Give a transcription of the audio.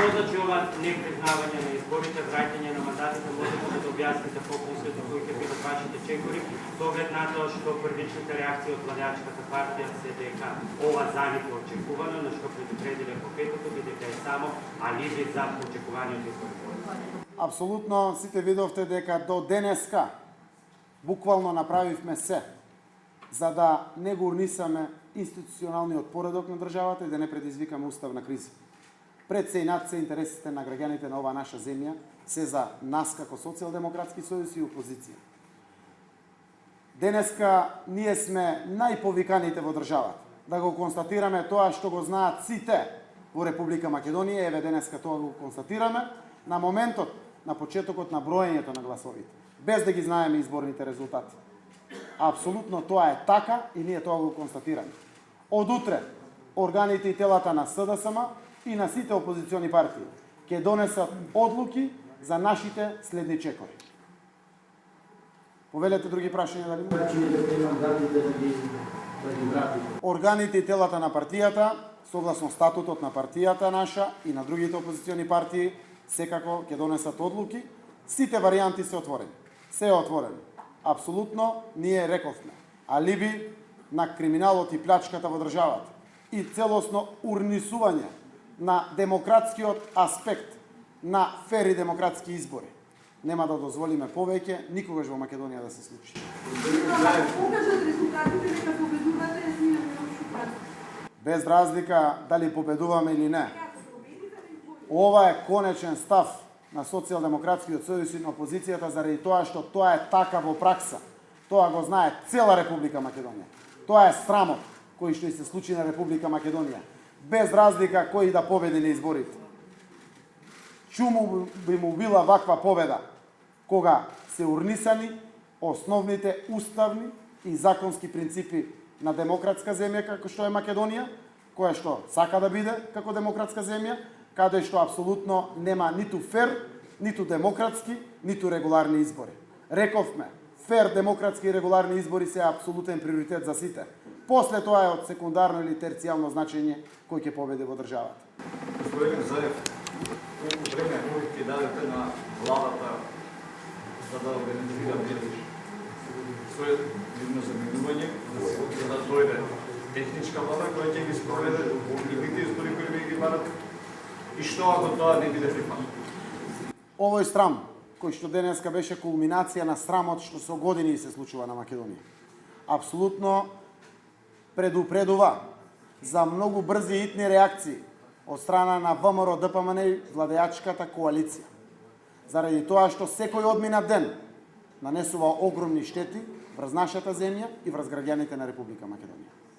Што значи ова непризнавање на изборите, враќање на мандатите, можете да објасните по-конкретно кои ќе бидат вашите чекори, с оглед на тоа што првичните реакции од владеачката партија се дека ова заникна очекувано, на што предупредиле по петото, бидејќи е само алиби за очекуваниот избори. Апсолутно сите видовте дека до денеска буквално направивме се за да не го урнисаме институционалниот поредок на државата и да не предизвикаме уставна криза. Пред се и над се интересите на граѓаните на оваа наша земја се за нас како социјалдемократски сојуз и опозиција. Денеска ние сме најповиканите во државата. Да го констатираме тоа што го знаат сите во Република Македонија, еве денеска тоа го констатираме на моментот на почетокот на броењето на гласовите, без да ги знаеме изборните резултати. Апсолутно тоа е така и ние тоа го констатираме. Од утре органите и телата на СДСМ и на сите опозициони партии ќе донесат одлуки за нашите следни чекори. Повелете други прашања дали органите и телата на партијата, согласно статутот на партијата наша и на другите опозициони партии, секако ќе донесат одлуки. Сите варијанти се отворени. Се е отворено. Апсолутно ние рековме. Алиби на криминалот и плячката во државата и целосно урнисување на демократскиот аспект на фери демократски избори. Нема да дозволиме повеќе никогаш во Македонија да се случи. Без разлика дали победуваме или не. Ова е конечен став на Социјалдемократскиот сојуз и на опозицијата заради тоа што тоа е така во пракса. Тоа го знае цела Република Македонија. Тоа е срамот кој што и се случи на Република Македонија. Без разлика кој да победи на изборите. Чуму би му била ваква победа кога се урнисани основните уставни и законски принципи на демократска земја како што е Македонија, која што сака да биде како демократска земја, каде што апсолутно нема ниту фер, ниту демократски, ниту регуларни избори. Рековме, фер, демократски и регуларни избори се апсолутен приоритет за сите. После тоа е од секундарно или терцијално значење кој ќе победи во државата. Господин Заев, колку време ќе дадете на владата за да организира своје видно заминување, за да дојде техничка влада која ќе ги спроведе другите избори кои ви ги барат? И што ако тоа не биде прифатено? Овој срам, кој што денеска беше кулминација на срамот што со години се случува на Македонија, апсолутно предупредува за многу брзи и итни реакции од страна на ВМРО ДПМН и владеачката коалиција. Заради тоа што секој одминат ден нанесува огромни штети врз нашата земја и врз граѓаните на Република Македонија.